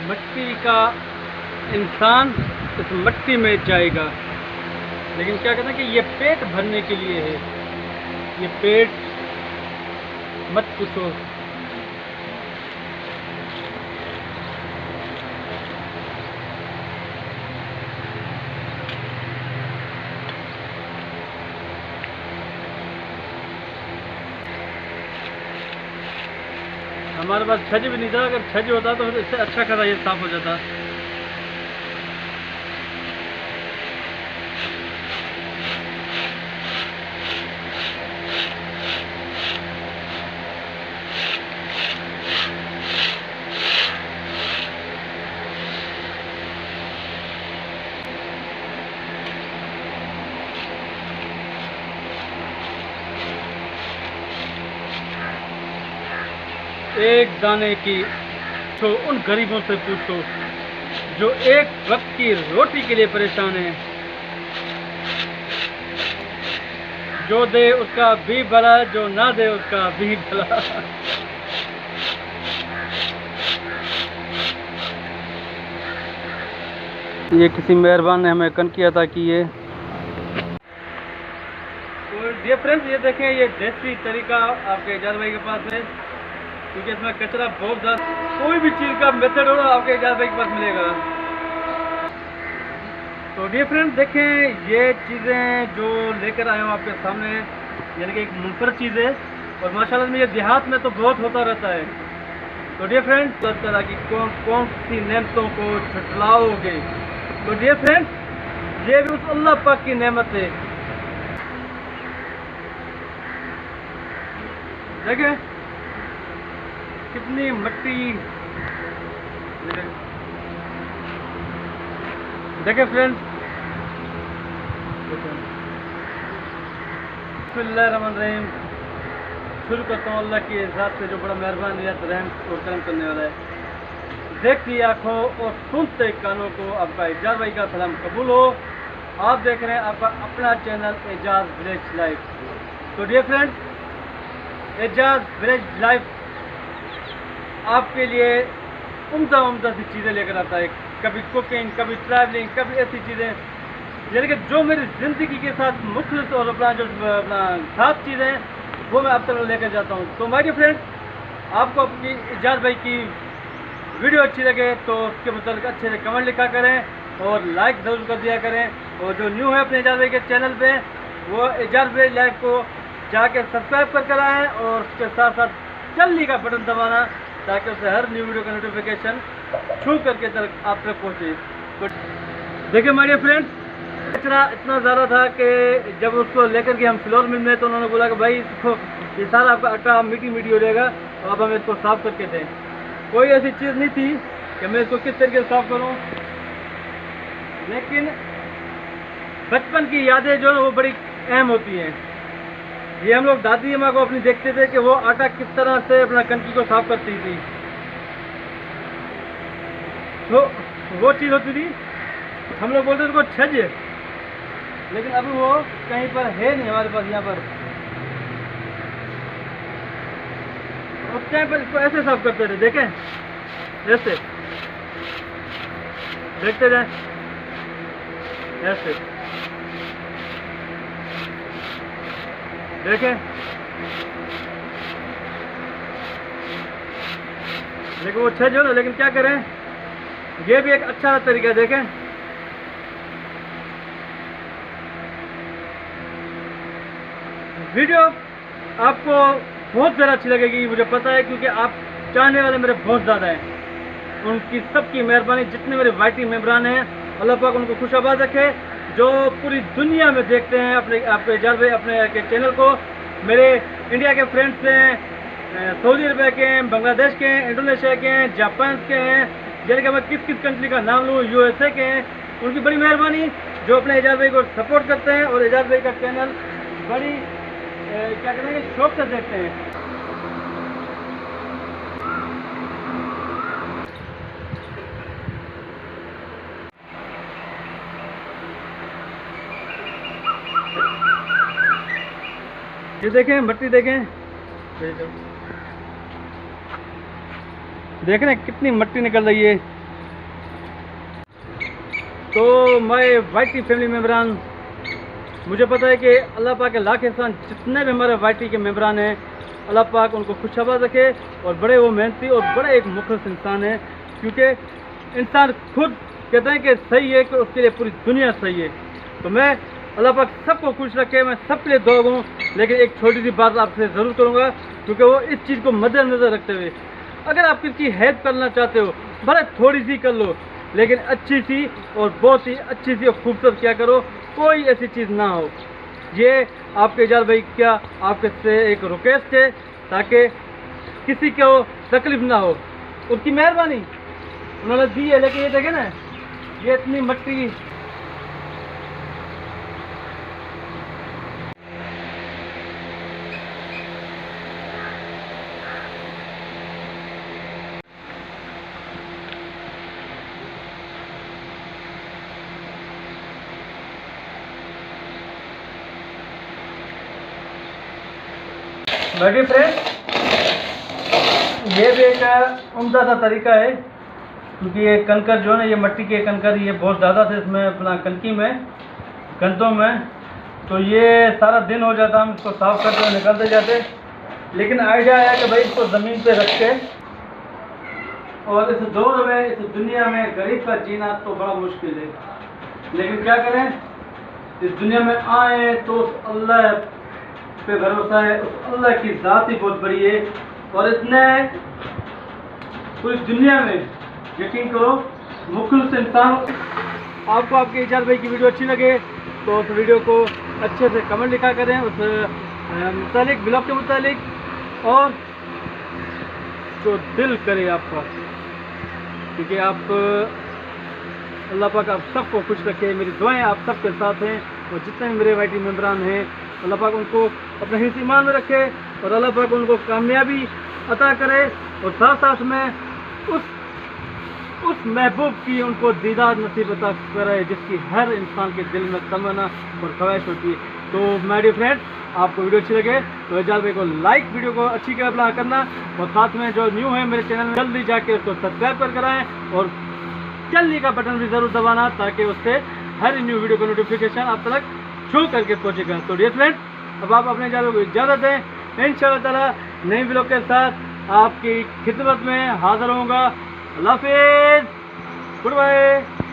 मिट्टी का इंसान इस मिट्टी में जाएगा, लेकिन क्या कहते हैं कि ये पेट भरने के लिए है। ये पेट मत पूछो। हमारे पास छज भी नहीं था, अगर छज होता तो फिर इससे अच्छा खासा ये साफ हो जाता। एक दाने की तो उन गरीबों से पूछो जो एक वक्त की रोटी के लिए परेशान है। जो दे उसका भी भला, जो ना दे उसका भी भला। ये किसी मेहरबान ने हमें कन किया था कि ये तो डियर फ्रेंड्स, ये देखें, ये देसी तरीका आपके एजाज भाई के पास है, क्योंकि इसमें कचरा बहुत ज़्यादा। कोई भी चीज़ का मेथड हो आपके एजाज भाई के पास मिलेगा। तो डियर फ्रेंड्स, देखें ये चीज़ें जो लेकर आए हो आपके सामने, यानी कि एक मुनफरद चीज़ है, और माशाल्लाह में ये देहात में तो बहुत होता रहता है। तो डियर फ्रेंड्स, हर तरह की कौन कौन सी नेमतों को झुठलाओगे। तो डियर फ्रेंड्स, ये भी उस अल्लाह पाक की नेमत है। देखें कितनी मिट्टी, देखें फ्रेंड्स, बिस्मिल्लाहिर्रहमानिर्रहीम। शुरू करता हूँ अल्लाह की ज़ात से जो बड़ा मेहरबान नियत रहम और करम करने वाला है। देखती आँखों और सुनते कानों को आपका एजाज भाई का सलाम कबूल हो। आप देख रहे हैं आपका अपना चैनल एजाज विलेज लाइफ। तो dear friends, Ejaz village life आपके लिए उम्दा उम्दा सी चीज़ें लेकर आता है। कभी कुकिंग, कभी ट्रैवलिंग, कभी ऐसी चीज़ें यानी कि जो मेरी ज़िंदगी के साथ मुख्तलिफ और अपना जो अपना साथ चीज़ें वो मैं आप तक लेकर जाता हूँ। तो माय डियर फ्रेंड्स, आपको अपनी एजाज भाई की वीडियो अच्छी लगे तो उसके मतलब अच्छे से कमेंट लिखा करें और लाइक ज़रूर कर दिया करें। और जो न्यू है अपने एजाज भाई के चैनल पे, वो एजाज भाई लाइव को जाके सब्सक्राइब कर आएँ और उसके साथ साथ जल्दी का बटन दबाना, ताकि उससे हर न्यू वीडियो का नोटिफिकेशन छू करके आप तक पहुँचे। तो देखिए माय डियर फ्रेंड्स, इतना ज़्यादा था कि जब उसको लेकर के हम फ्लोर मिल में, तो उन्होंने बोला कि भाई इसको ये सारा आपका आटा मीठी मीठी हो जाएगा, तो अब हमें इसको साफ़ करके दें। कोई ऐसी चीज़ नहीं थी कि मैं इसको किस तरीके से साफ़ करूं, लेकिन बचपन की यादें जो है वो बड़ी अहम होती हैं। ये हम लोग दादी अम्मा को अपनी देखते थे कि वो आटा किस तरह से अपना कनकी को साफ़ करती थी। तो वो चीज़ होती थी, हम लोग बोलते थे उसको छज, लेकिन अभी वो कहीं पर है नहीं हमारे पास यहाँ पर। उस टाइम पर इसको ऐसे साफ करते थे, देखें ऐसे, देखते जाए ऐसे, देखें। लेकिन वो छज हो ना, लेकिन क्या करें, ये भी एक अच्छा तरीका है। देखें वीडियो आपको बहुत ज़्यादा अच्छी लगेगी, मुझे पता है, क्योंकि आप चाहने वाले मेरे बहुत ज़्यादा हैं। उनकी सबकी मेहरबानी, जितने मेरे वाइटी मेम्बरान हैं, अल्लाह पाक उनको खुशाबाद रखे, जो पूरी दुनिया में देखते हैं अपने आपके एजाज भाई अपने के चैनल को। मेरे इंडिया के फ्रेंड्स हैं, सऊदी अरबिया के हैं, बांग्लादेश के हैं, इंडोनेशिया के हैं, जापान के हैं, यानी कि मैं किस किस कंट्री का नाम लूँ, USA के हैं। उनकी बड़ी मेहरबानी जो अपने एजाज भाई को सपोर्ट करते हैं और एजाज भाई का चैनल बड़ी क्या कहते हैं शौक से देखते हैं। ये देखें मिट्टी, देखें देख रहे हैं कितनी मिट्टी निकल रही है। तो मैं वाईटी फैमिली मेम्बरान, मुझे पता है कि अल्लाह पाक के लाख एहसान, जितने भी हमारे वाईटी के मेम्बरान हैं, अल्लाह पाक उनको खुशहाबाद रखे। और बड़े वो मेहनती और बड़े एक मुखलिस इंसान है, क्योंकि इंसान खुद कहते हैं कि सही है कि उसके लिए पूरी दुनिया सही है। तो मैं अल्लाह पाक सबको खुश रखे, मैं सबके लिए दुआ करूँ। लेकिन एक छोटी सी बात आपसे ज़रूर करूँगा, क्योंकि वो इस चीज़ को मद्देनज़र रखते हुए, अगर आप किसी की हेल्प करना चाहते हो, भले थोड़ी सी कर लो, लेकिन अच्छी सी और बहुत ही अच्छी सी और खूबसूरत क्या करो, कोई ऐसी चीज़ ना हो। ये आपके इजाज़ भाई क्या आपके से एक रिक्वेस्ट है, ताकि किसी को तकलीफ ना हो। उनकी मेहरबानी उन्होंने दी है, लेकिन ये देखें ना, ये इतनी मट्टी बैठी फ्रेंड, ये भी एक उम्दा सा तरीका है, क्योंकि ये कंकर जो है ना, ये मिट्टी के कंकर ये बहुत ज़्यादा थे इसमें अपना कनकी में, गंतों में। तो ये सारा दिन हो जाता, हम इसको साफ़ करते हुए निकलते जाते। लेकिन आइडिया आया कि भाई इसको ज़मीन पे रख के, और इस दौर में, इस दुनिया में गरीब का जीना तो बड़ा मुश्किल है, लेकिन क्या करें, इस दुनिया में आए तो उस अल्लाह पे भरोसा है, उस अल्लाह की ज़ात ही बहुत बड़ी है। और इतने पूरी दुनिया में यकीन करो मुखलिस इंसान। आपको आपके इजाज़ भाई की वीडियो अच्छी लगे तो उस वीडियो को अच्छे से कमेंट लिखा करें, उस मुतालिक ब्लॉग के मुतालिक, और जो दिल करे आपका, क्योंकि आप अल्लाह पाक आप सबको खुश रखे। मेरी दुआएं आप सबके साथ हैं, और जितने भी मेरे वाईटी मेम्बरान हैं, अल्लाह पाक उनको अपने हिस्से ईमान में रखे, और अल्लाह पाक उनको कामयाबी अता करे, और साथ साथ में उस महबूब की उनको दीदार नसीब अता करे, जिसकी हर इंसान के दिल में तमन्ना और ख्वाहिश होती है। तो माय डियर फ्रेंड, आपको वीडियो अच्छी लगे तो इजाज़ भाई को लाइक, वीडियो को अच्छी करना, और साथ में जो न्यू है मेरे चैनल में, जल्दी जाके उसको सब्सक्राइब कर कराएँ, और चलने का बटन भी ज़रूर दबाना, ताकि उससे हर न्यू वीडियो का नोटिफिकेशन आप तक शो करके पहुँचेगा। तो डियर फ्रेंड, अब आप अपने चैनल को इजाज़त दें, इंशाअल्लाह ताला नई वीडियो के साथ आपकी खिदमत में हाज़िर होऊंगा। अल्लाह हाफ़िज़, गुड बाय।